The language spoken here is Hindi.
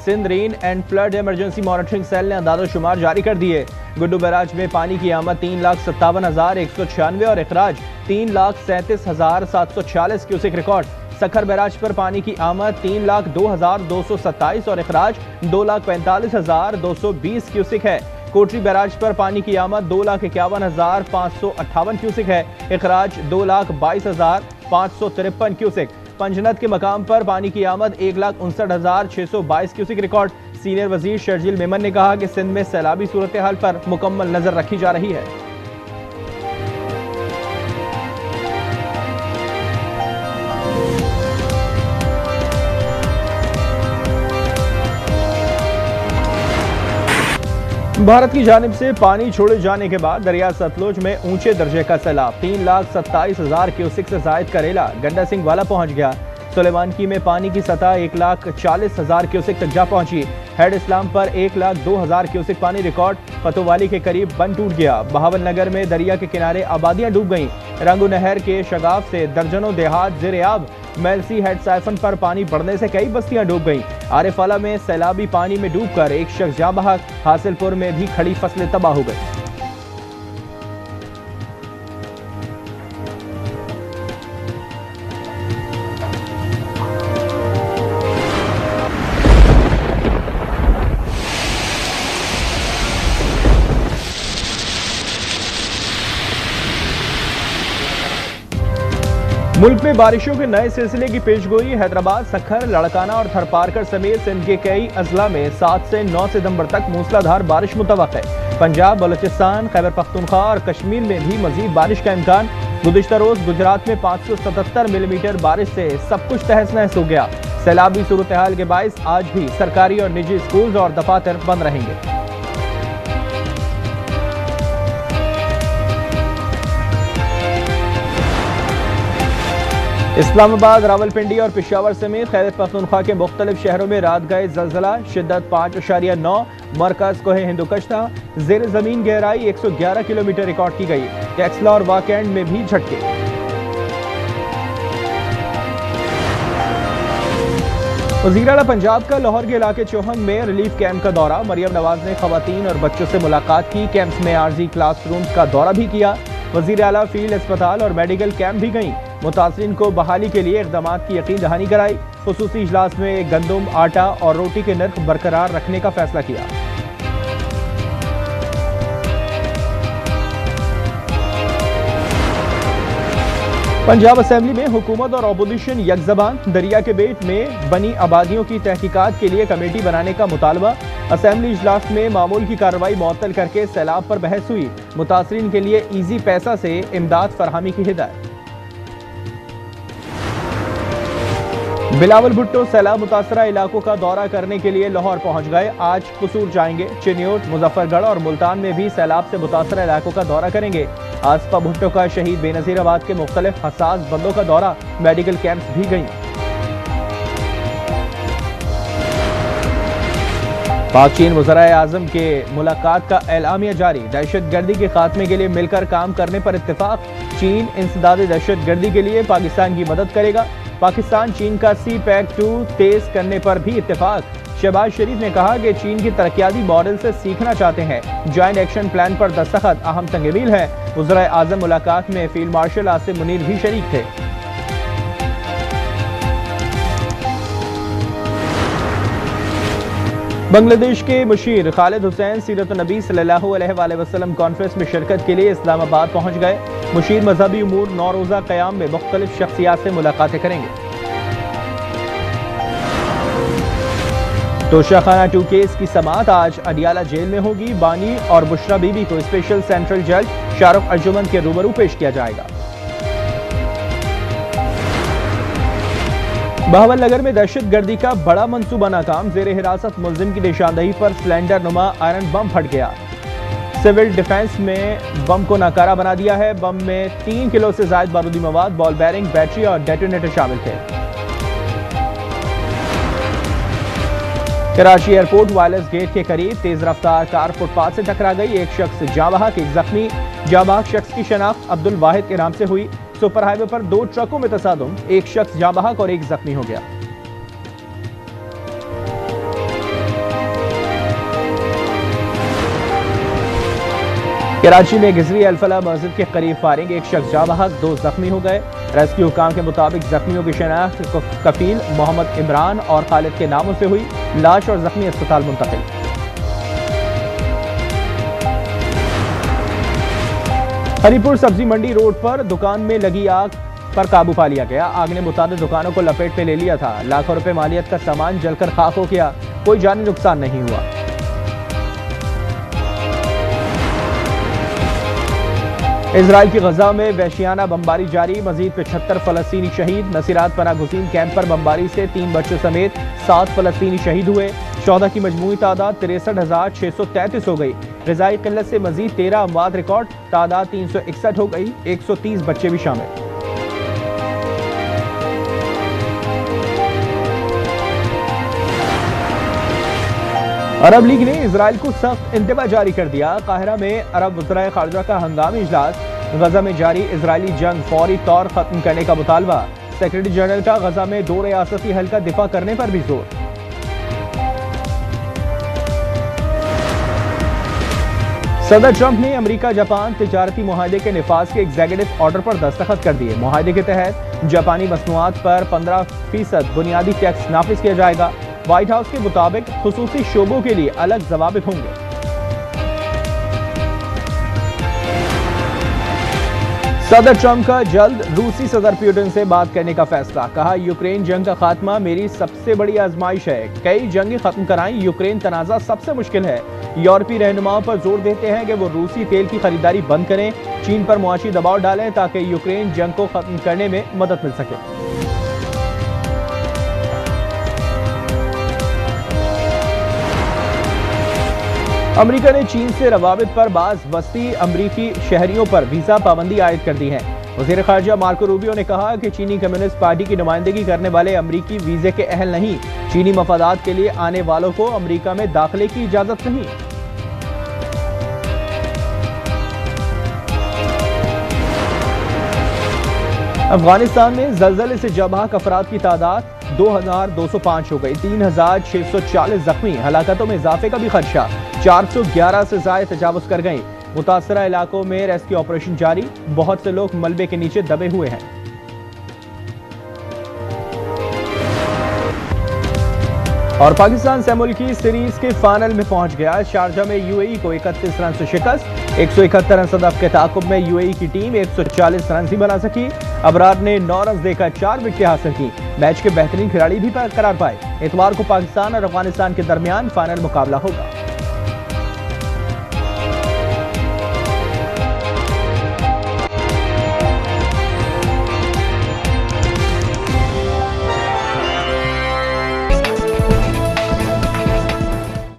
Sindh rain and flood emergency monitoring cell ने अंदाज़ा-शुमार जारी कर दिए। गुड्डू बैराज में पानी की आमद 3,57,196 और इखराज 3,37,746 क्यूसेक रिकॉर्ड। सखर बैराज पर पानी की आमद 3,02,227 और इखराज 2,45,220 क्यूसेक है। कोटरी बैराज पर पानी की आमद 2,51,558 क्यूसेक है। इखराज 2,22,553 क्यूसेक। पंजनत के मकाम पर पानी की आमद 1,59,622 क्यूसेक रिकॉर्ड। सीनियर वजीर शर्जील मेमन ने कहा कि सिंध में सैलाबी सूरत हाल पर मुकम्मल नजर रखी जा रही है। भारत की जानिब से पानी छोड़े जाने के बाद दरिया सतलुज में ऊंचे दर्जे का सैलाब 3,27,000 क्यूसेक से जायद करेला गंडा सिंह वाला पहुंच गया। सुलेमानकी में पानी की सतह 1,40,000 क्यूसेक तक जा पहुंची। हेड इस्लाम पर 1,02,000 क्यूसेक पानी रिकॉर्ड। फतोवाली के करीब बंद टूट गया। बहावल नगर में दरिया के किनारे आबादियां डूब गईं। रंगू नहर के शगाफ से दर्जनों देहात ज़ेर-ए-आब। मेलसी हेड साइफन पर पानी बढ़ने से कई बस्तियां डूब गईं। आरिफाला में सैलाबी पानी में डूबकर एक शख्स जाँ बहक। हासिलपुर में भी खड़ी फसलें तबाह हो गई। मुल्क में बारिशों के नए सिलसिले की पेशगोई। हैदराबाद, सखर, लड़काना और थरपारकर समेत सिंध के कई अजला में 7 से 9 सितंबर तक मूसलाधार बारिश मुतवक्क है। पंजाब, बलूचिस्तान, खैबर पख्तूनख्वा और कश्मीर में भी मजीद बारिश का इम्कान। गुज़िश्ता रोज गुजरात में 577 मिलीमीटर बारिश से सब कुछ तहस नहस हो गया। सैलाबी सूरत हाल के बाइस आज भी सरकारी और निजी स्कूल और दफातर बंद रहेंगे। इस्लामाबाद, रावलपिंडी और पेशावर समेत खैबर पख्तूनख्वा के मुख्तलिफ शहरों में रात गए जलजला, शिद्दत 5.9। मरकज कोहे हिंदुकश था। जेर जमीन गहराई 111 किलोमीटर रिकॉर्ड की गई। टेक्सला और वाकैंड में भी झटके। वज़ीर आला पंजाब का लाहौर के इलाके चौहन में रिलीफ कैंप का दौरा। मरियम नवाज ने खवातीन और बच्चों से मुलाकात की। कैंप्स में आर्जी क्लासरूम्स का दौरा भी किया। वज़ीर आला फील्ड अस्पताल और मेडिकल कैंप भी गईं। मुतासरीन को बहाली के लिए इक़दामात की यकीन दहानी कराई। खुसूसी इजलास में गंदम, आटा और रोटी के नर्ख बरकरार रखने का फैसला किया। पंजाब असेंबली में हुकूमत और अपोजिशन यकज़बान। दरिया के बेट में बनी आबादियों की तहकीकात के लिए कमेटी बनाने का मुतालबा। असेंबली इजलास में मामूल की कार्रवाई मुअत्तल करके सैलाब पर बहस हुई। मुतासरीन के लिए ईजी पैसा से इमदाद फरहमी की हिदायत। बिलावल भुट्टो सैलाब मुतासरा इलाकों का दौरा करने के लिए लाहौर पहुंच गए। आज कसूर जाएंगे। चिन्योट, मुजफ्फरगढ़ और मुल्तान में भी सैलाब से मुतासरा इलाकों का दौरा करेंगे। आसफा भुट्टो का शहीद बेनज़ीराबाद के मुख्तलिफ हसास बंदों का दौरा। मेडिकल कैंप्स भी गई। पाक चीन वज़राए आज़म के मुलाकात का एलामिया जारी। दहशत गर्दी के खात्मे के लिए मिलकर काम करने पर इत्तेफाक। चीन इंसदाद दहशत गर्दी के लिए पाकिस्तान की मदद करेगा। पाकिस्तान चीन का CPEC-2 तेज करने पर भी इत्तेफाक। शहबाज शरीफ ने कहा कि चीन की तरक्याती मॉडल से सीखना चाहते हैं। जॉइंट एक्शन प्लान पर दस्तखत अहम तंगमील है। वज़राए आज़म मुलाकात में फील्ड मार्शल आसिम मुनीर भी शरीक थे। बांग्लादेश के मुशीर खालिद हुसैन सीरत नबी सल्लल्लाहु अलैहि वसल्लम कॉन्फ्रेंस में शिरकत के लिए इस्लामाबाद पहुंच गए। मुशीर मजहबी उमूर 9 रोज़ा क़याम में मुख्तलिफ शख्सियात से मुलाकातें करेंगे। तोशाखाना 2 केस की समाअत आज अडियाला जेल में होगी। बानी और बुशरा बीबी को स्पेशल सेंट्रल जज शाहरुख अर्जुमन के रूबरू पेश किया जाएगा। बहावल नगर में दहशत गर्दी का बड़ा मंसूबा नाकाम। जेर हिरासत मुलजिम की निशानदही पर सिलेंडर नुमा आयरन बम फट गया। सिविल डिफेंस में बम को नाकारा बना दिया है। बम में 3 किलो से ज्यादा बारूदी मवाद, बॉल बेरिंग, बैटरी और डेटोनेटर शामिल थे। कराची एयरपोर्ट वायरलेस गेट के करीब तेज रफ्तार कार फुटपाथ से टकरा गई। एक शख्स जाँ बहक, एक जख्मी। जाँ बहक शख्स की शनाख्त अब्दुल वाहिद के नाम से हुई। सुपर हाईवे पर 2 ट्रकों में तसादुम। एक शख्स जाँ बहक और एक जख्मी हो गया। कराची में गिजरी अल-फलाह मस्जिद के करीब फायरिंग, एक शख्स जाँ बहक, 2 जख्मी हो गए। रेस्क्यू हुकाम के मुताबिक जख्मियों की शनाख्त कफील मोहम्मद इमरान और खालिद के नामों से हुई। लाश और जख्मी अस्पताल मुंतकिल। हरीपुर सब्जी मंडी रोड पर दुकान में लगी आग पर काबू पा लिया गया। आग ने मुताबिक दुकानों को लपेट में ले लिया था। लाखों रुपए मालियत का सामान जलकर खाक हो गया। कोई जानी नुकसान नहीं हुआ। इजराइल की गजा में वहशियाना बमबारी जारी, मजीद 75 फलस्तीनी शहीद। नसीरात पनाह गुज़ीन कैंप पर बमबारी से 3 बच्चों समेत 7 फलस्तीनी शहीद हुए। शोहदा की मजमूई तादाद 63,633 हो गई। ग़िज़ाई किल्लत से मजीद 13 अमवात रिकॉर्ड, तादाद 361 हो गई। 130 बच्चे भी शामिल। अरब लीग ने इजराइल को सख्त इंतबा जारी कर दिया। काहिरा में अरब वज़राए ख़ारिजा का हंगामी इजलास। गजा में जारी इजरायली जंग फौरी तौर खत्म करने का मुतालबा। सेक्रेटरी जनरल का गजा में 2 रियासती हल का दिफा करने पर भी जोर। सदर ट्रंप ने अमेरिका जापान तिजारती मुआहदे के निफाज के एग्जीक्यूटिव ऑर्डर पर दस्तखत कर दिए। मुआहदे के तहत जापानी मसनूआत पर 15% बुनियादी टैक्स नाफिज किया जाएगा। व्हाइट हाउस के मुताबिक खुसूसी शोबों के लिए अलग ज़वाबित होंगे। सदर ट्रंप का जल्द रूसी सदर पुतिन से बात करने का फैसला। कहा, यूक्रेन जंग का खात्मा मेरी सबसे बड़ी आजमाइश है। कई जंगें खत्म कराएं, यूक्रेन तनाज़ा सबसे मुश्किल है। यूरोपीय रहनुमाओं पर जोर देते हैं कि वो रूसी तेल की खरीदारी बंद करें, चीन पर मुआशी दबाव डालें ताकि यूक्रेन जंग को खत्म करने में मदद मिल सके। अमेरिका ने चीन से रवाबित पर बाज बस्ती अमरीकी शहरियों पर वीजा पाबंदी आयद कर दी है। वज़ीर ख़ारिजा मार्को रूबियो ने कहा कि चीनी कम्युनिस्ट पार्टी की नुमाइंदगी करने वाले अमरीकी वीजे के अहल नहीं। चीनी मफादात के लिए आने वालों को अमरीका में दाखिले की इजाजत नहीं। अफगानिस्तान में ज़लज़ले से जबाह अफराद की तादाद 2,205 हो गई। 3,640 जख्मी। हलाकतों में इजाफे का भी खदशा। 411 से ज़ायद तजावुज़ कर गए। मुतासरा इलाकों में रेस्क्यू ऑपरेशन जारी। बहुत से लोग मलबे के नीचे दबे हुए हैं। और पाकिस्तान से मुल्की सीरीज के फाइनल में पहुंच गया। शारजा में यूएई को 31 रन से शिकस्त। 171 रन सदफ के ताकुब में यूएई की टीम 140 रन ही बना सकी। अबरार ने 9 रन देकर 4 विकेटें हासिल की। मैच के बेहतरीन खिलाड़ी भी करार पाए। इतवार को पाकिस्तान और अफगानिस्तान के दरमियान फाइनल मुकाबला होगा।